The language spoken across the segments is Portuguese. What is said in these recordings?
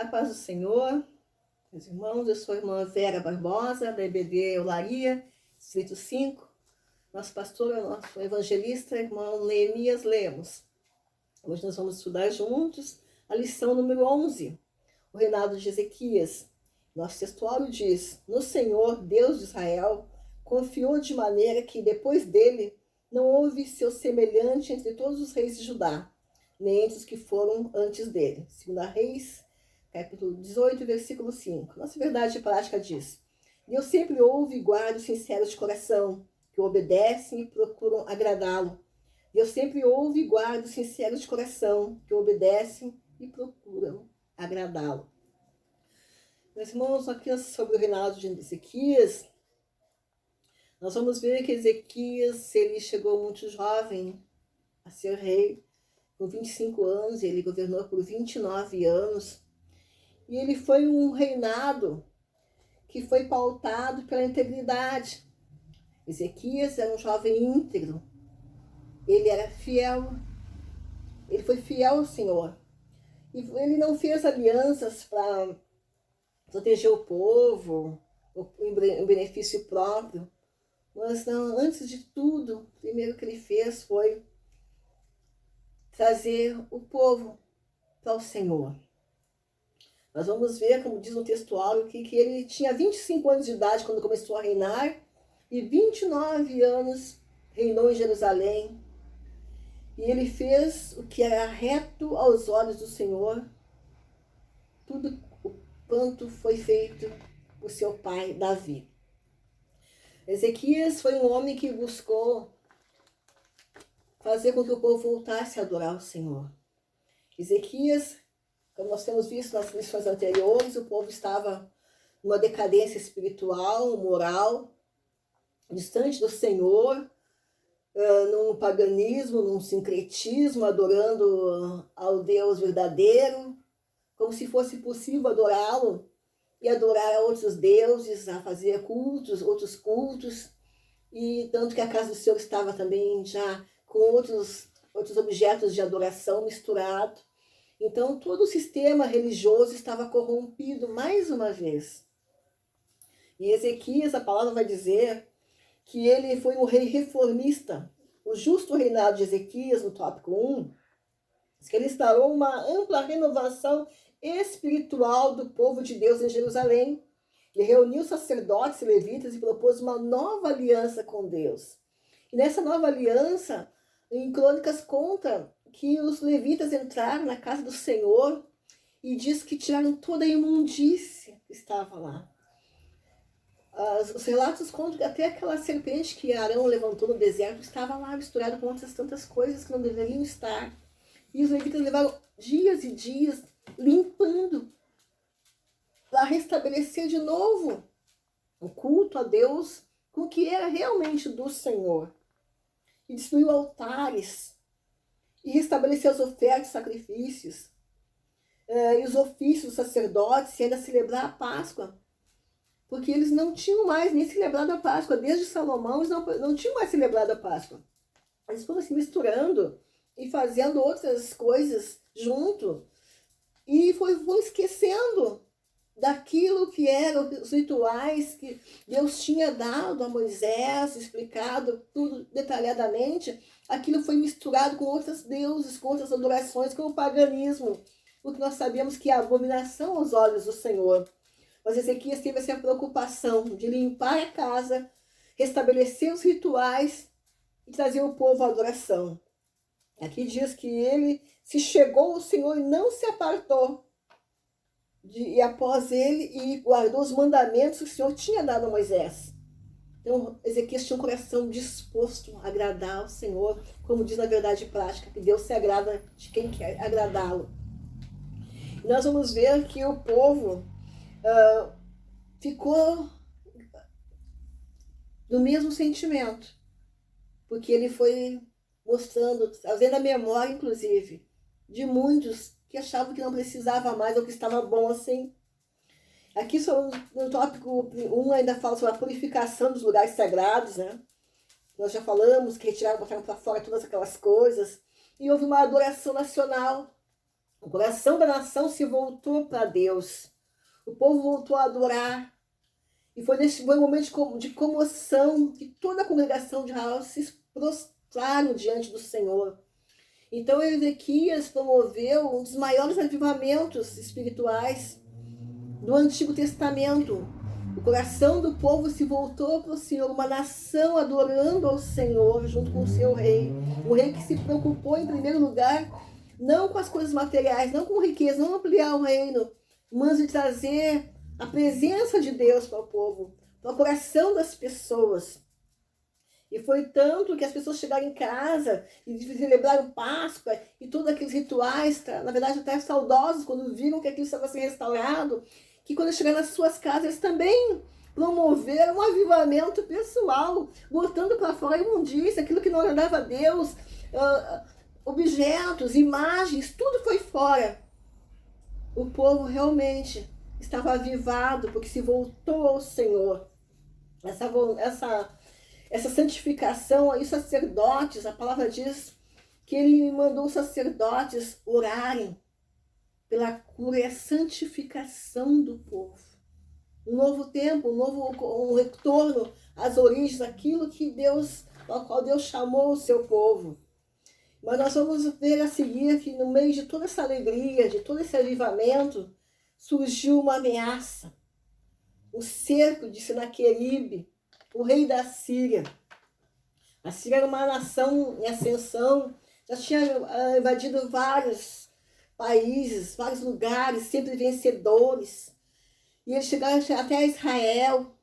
A paz do Senhor, meus irmãos, eu sou a irmã Vera Barbosa, da EBD Eularia, Distrito 5. Nosso pastor é nosso evangelista, irmão Neemias Lemos. Hoje nós vamos estudar juntos a lição número 11, o reinado de Ezequias. Nosso textuário diz: No Senhor, Deus de Israel, confiou de maneira que depois dele não houve seu semelhante entre todos os reis de Judá, nem entre os que foram antes dele. 2 Reis, capítulo 18, versículo 5. Nossa verdade prática diz: Deus sempre ouve e guarda os sinceros de coração, que obedecem e procuram agradá-lo. Deus sempre ouve e guarda os sinceros de coração, que obedecem e procuram agradá-lo. Meus irmãos, aqui sobre o reinado de Ezequias, nós vamos ver que Ezequias, ele chegou muito jovem a ser rei, com 25 anos, ele governou por 29 anos, e ele foi um reinado que foi pautado pela integridade. Ezequias era um jovem íntegro, ele era fiel, ele foi fiel ao Senhor, e ele não fez alianças para proteger o povo, em benefício próprio, mas não, antes de tudo, o primeiro que ele fez foi trazer o povo para o Senhor. Nós vamos ver, como diz no textual, que ele tinha 25 anos de idade quando começou a reinar, e 29 anos reinou em Jerusalém. E ele fez o que era reto aos olhos do Senhor, tudo o quanto foi feito por seu pai Davi. Ezequias foi um homem que buscou fazer com que o povo voltasse a adorar o Senhor. Ezequias, como nós temos visto nas lições anteriores, o povo estava numa decadência espiritual, moral, distante do Senhor, num paganismo, num sincretismo, adorando ao Deus verdadeiro, como se fosse possível adorá-lo e adorar a outros deuses, a fazer cultos, outros cultos, e tanto que a casa do Senhor estava também já com outros objetos de adoração misturados. Então todo o sistema religioso estava corrompido mais uma vez. E Ezequias, a palavra vai dizer que ele foi um rei reformista. O justo reinado de Ezequias, no tópico 1, diz que ele instaurou uma ampla renovação espiritual do povo de Deus em Jerusalém. Ele reuniu sacerdotes e levitas e propôs uma nova aliança com Deus. E nessa nova aliança, em Crônicas conta que os levitas entraram na casa do Senhor e diz que tiraram toda a imundície que estava lá. Os relatos contam que até aquela serpente que Arão levantou no deserto estava lá misturada com outras tantas coisas que não deveriam estar. E os levitas levaram dias e dias limpando para restabelecer de novo o culto a Deus com o que era realmente do Senhor. E destruiu altares e restabeleceu as ofertas e sacrifícios e os ofícios dos sacerdotes e ainda celebrar a Páscoa. Porque eles não tinham mais nem celebrado a Páscoa. Desde Salomão, eles não tinham mais celebrado a Páscoa. Eles foram se misturando e fazendo outras coisas junto. E foram esquecendo daquilo que eram os rituais que Deus tinha dado a Moisés, explicado tudo detalhadamente. Aquilo foi misturado com outros deuses, com outras adorações, com o paganismo. O que nós sabemos que é a abominação aos olhos do Senhor. Mas Ezequias teve essa preocupação de limpar a casa, restabelecer os rituais e trazer o povo à adoração. Aqui diz que ele se chegou ao Senhor e não se apartou. E após ele, e guardou os mandamentos que o Senhor tinha dado a Moisés. Então, Ezequias tinha um coração disposto a agradar ao Senhor, como diz na verdade prática, que Deus se agrada de quem quer agradá-lo. E nós vamos ver que o povo ficou no mesmo sentimento, porque ele foi mostrando, trazendo a memória, inclusive, de muitos que achavam que não precisava mais ou que estava bom assim. Aqui no tópico 1 ainda fala sobre a purificação dos lugares sagrados, né? Nós já falamos que retiraram, botaram para fora todas aquelas coisas, e houve uma adoração nacional. O coração da nação se voltou para Deus. O povo voltou a adorar. E foi nesse momento de comoção que toda a congregação de Israel se prostraram diante do Senhor. Então Ezequias promoveu um dos maiores avivamentos espirituais do Antigo Testamento. O coração do povo se voltou para o Senhor, uma nação adorando ao Senhor junto com o seu rei. Um rei que se preocupou em primeiro lugar não com as coisas materiais, não com riqueza, não ampliar o reino, mas de trazer a presença de Deus para o povo, para o coração das pessoas. E foi tanto que as pessoas chegaram em casa e celebraram Páscoa e todos aqueles rituais, na verdade até saudosos, quando viram que aquilo estava sendo restaurado, que quando chegaram nas suas casas, eles também promoveram um avivamento pessoal, botando para fora a imundícia, aquilo que não agradava a Deus, objetos, imagens, tudo foi fora. O povo realmente estava avivado, porque se voltou ao Senhor. Essa santificação, e os sacerdotes, a palavra diz que ele mandou os sacerdotes orarem pela cura e a santificação do povo. Um novo tempo, um retorno às origens, aquilo que Deus, ao qual Deus chamou o seu povo. Mas nós vamos ver a seguir que no meio de toda essa alegria, de todo esse avivamento, surgiu uma ameaça. O cerco de Senaqueribe, o rei da Síria. A Síria era uma nação em ascensão, já tinha invadido vários países, vários lugares, sempre vencedores. E eles chegaram até Israel.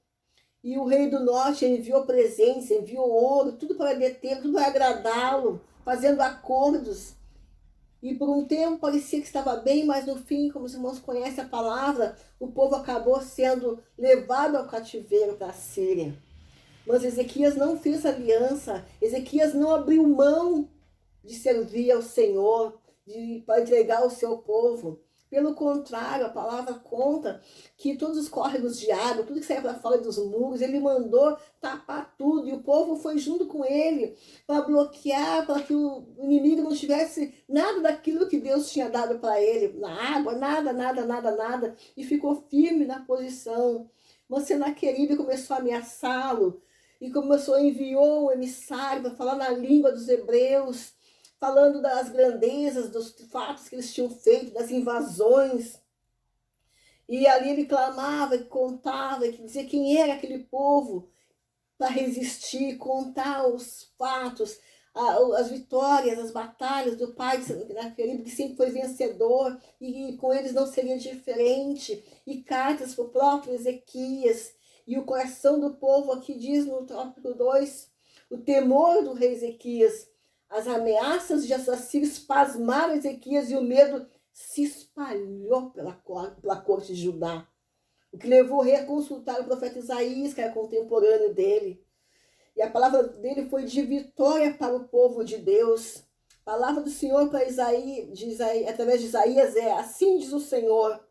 E o rei do norte enviou presentes, enviou ouro, tudo para deter, tudo para agradá-lo, fazendo acordos. E por um tempo parecia que estava bem, mas no fim, como os irmãos conhecem a palavra, o povo acabou sendo levado ao cativeiro para a Síria. Mas Ezequias não fez aliança, Ezequias não abriu mão de servir ao Senhor, para entregar o seu povo. Pelo contrário, a palavra conta que todos os córregos de água, tudo que saía para fora dos muros, ele mandou tapar tudo, e o povo foi junto com ele para bloquear, para que o inimigo não tivesse nada daquilo que Deus tinha dado para ele, na água, nada, e ficou firme na posição. Mas Senaqueribe começou a ameaçá-lo, e enviou um emissário para falar na língua dos hebreus, falando das grandezas, dos fatos que eles tinham feito, das invasões. E ali ele clamava e contava, e dizia quem era aquele povo para resistir, contar os fatos, as vitórias, as batalhas do pai de Senaqueribe, que sempre foi vencedor, e com eles não seria diferente. E cartas para o próprio Ezequias. E o coração do povo, aqui diz no tópico 2, o temor do rei Ezequias. As ameaças de assassínios pasmaram Ezequias e o medo se espalhou pela corte de Judá. O que levou o rei a consultar o profeta Isaías, que era contemporâneo dele. E a palavra dele foi de vitória para o povo de Deus. A palavra do Senhor para Isaías, através de Isaías é: assim diz o Senhor,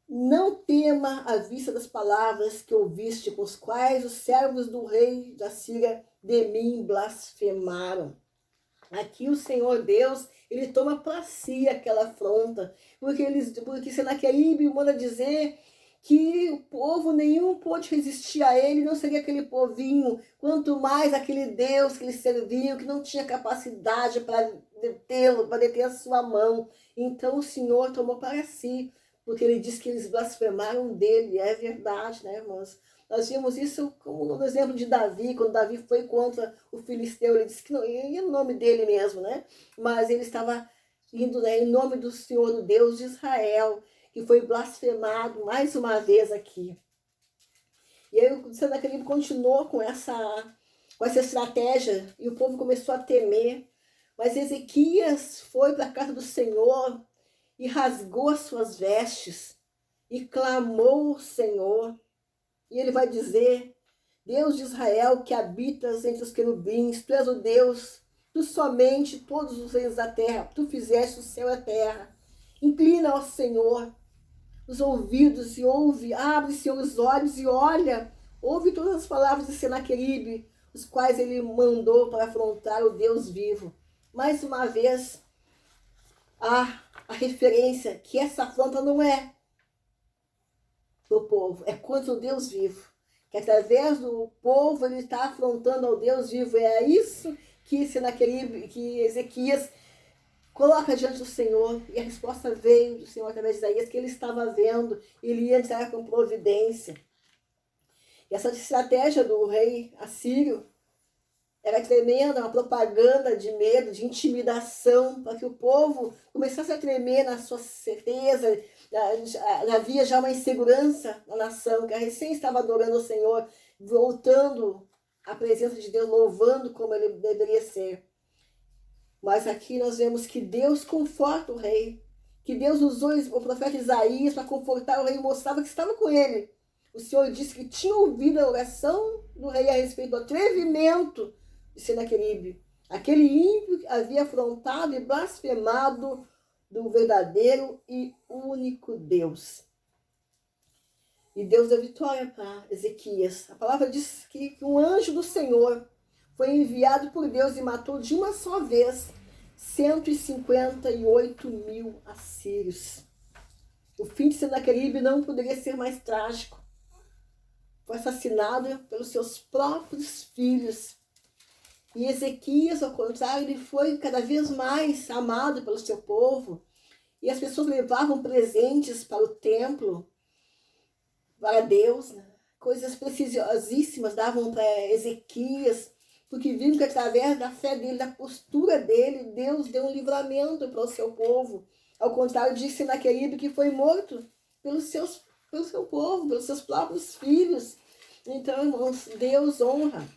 não tema à vista das palavras que ouviste, com os quais os servos do rei da Síria de mim blasfemaram. Aqui o Senhor Deus, ele toma para si aquela afronta, porque Senaqueribe manda dizer que o povo nenhum pôde resistir a ele, não seria aquele povinho, quanto mais aquele Deus que eles serviam, que não tinha capacidade para detê-lo, para deter a sua mão. Então o Senhor tomou para si, porque ele diz que eles blasfemaram dele. É verdade, né, irmãos? Nós vimos isso como no exemplo de Davi, quando Davi foi contra o filisteu, ele disse que não ia no nome dele mesmo, né? Mas ele estava indo, né, em nome do Senhor, do Deus de Israel, que foi blasfemado mais uma vez aqui. E aí o Senaqueribe continuou com essa estratégia, e o povo começou a temer. Mas Ezequias foi para a casa do Senhor e rasgou as suas vestes e clamou ao Senhor. E ele vai dizer: Deus de Israel, que habitas entre os querubins, tu és o Deus, tu somente, todos os reis da terra, tu fizeste o céu e a terra. Inclina ao Senhor os ouvidos e ouve, abre, Senhor, os olhos e olha, ouve todas as palavras de Senaqueribe, os quais ele mandou para afrontar o Deus vivo. Mais uma vez, a referência que essa afronta não é do povo, é contra o Deus vivo. Que através do povo ele está afrontando ao Deus vivo. É isso que Senaqueribe, que Ezequias coloca diante do Senhor. E a resposta veio do Senhor através de Isaías, que ele estava vendo, ele ia entrar com providência. E essa estratégia do rei assírio era tremenda, uma propaganda de medo, de intimidação, para que o povo começasse a tremer na sua certeza. Havia já uma insegurança na nação, que recém estava adorando o Senhor, voltando à presença de Deus, louvando como ele deveria ser. Mas aqui nós vemos que Deus conforta o rei, que Deus usou o profeta Isaías para confortar o rei e mostrava que estava com ele. O Senhor disse que tinha ouvido a oração do rei a respeito do atrevimento de Senaqueribe. Aquele ímpio havia afrontado e blasfemado do verdadeiro e único Deus. E Deus deu vitória para Ezequias. A palavra diz que um anjo do Senhor foi enviado por Deus e matou de uma só vez 158 mil assírios. O fim de Senaqueribe não poderia ser mais trágico. Foi assassinado pelos seus próprios filhos. E Ezequias, ao contrário, ele foi cada vez mais amado pelo seu povo. E as pessoas levavam presentes para o templo, para Deus, né? Coisas preciosíssimas davam para Ezequias, porque viram que através da fé dele, da postura dele, Deus deu um livramento para o seu povo. Ao contrário de Senaqueribe, que foi morto pelo seu povo, pelos seus próprios filhos. Então, irmãos, Deus honra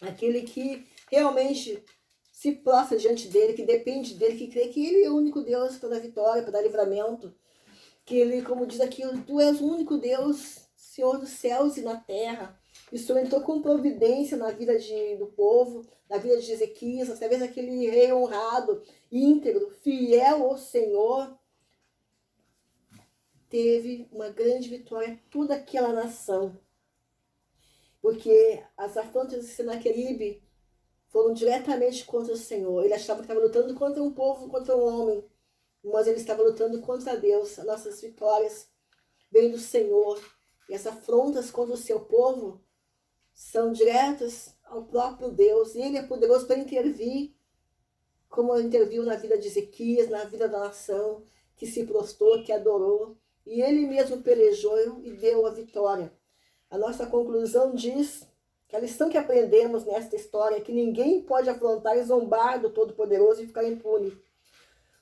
aquele que realmente se prostra diante dele, que depende dele, que crê que ele é o único Deus para dar vitória, para dar livramento. Que ele, como diz aqui, tu és o único Deus, Senhor dos céus e na terra. E o Senhor entrou com providência na vida do povo, na vida de Ezequias, através daquele rei honrado, íntegro, fiel ao Senhor. Teve uma grande vitória toda aquela nação. Porque as afrontas de Senaqueribe foram diretamente contra o Senhor. Ele achava que estava lutando contra um povo, contra um homem. Mas ele estava lutando contra Deus. As nossas vitórias vêm do Senhor. E as afrontas contra o seu povo são diretas ao próprio Deus. E ele é poderoso para intervir, como interviu na vida de Ezequias, na vida da nação, que se prostrou, que adorou. E ele mesmo pelejou e deu a vitória. A nossa conclusão diz que a lição que aprendemos nesta história é que ninguém pode afrontar e zombar do Todo-Poderoso e ficar impune.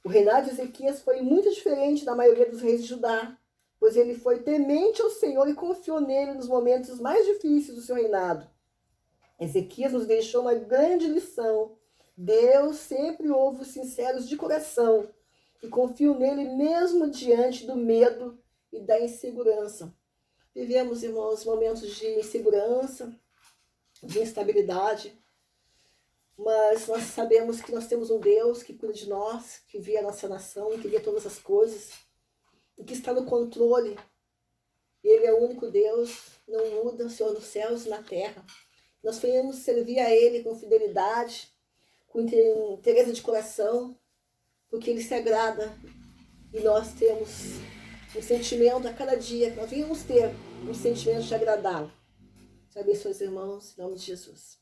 O reinado de Ezequias foi muito diferente da maioria dos reis de Judá, pois ele foi temente ao Senhor e confiou nele nos momentos mais difíceis do seu reinado. Ezequias nos deixou uma grande lição. Deus sempre ouve os sinceros de coração e confiam nele mesmo diante do medo e da insegurança. Vivemos, irmãos, momentos de insegurança, de instabilidade, mas nós sabemos que nós temos um Deus que cuida de nós, que vê a nossa nação, que vê todas as coisas, e que está no controle. Ele é o único Deus, não muda, o Senhor dos céus e na terra. Nós venhamos servir a Ele com fidelidade, com interesse de coração, porque Ele se agrada e nós temos um sentimento a cada dia, que nós venhamos ter um sentimento de agradá-lo. Abençoe os irmãos, em nome de Jesus.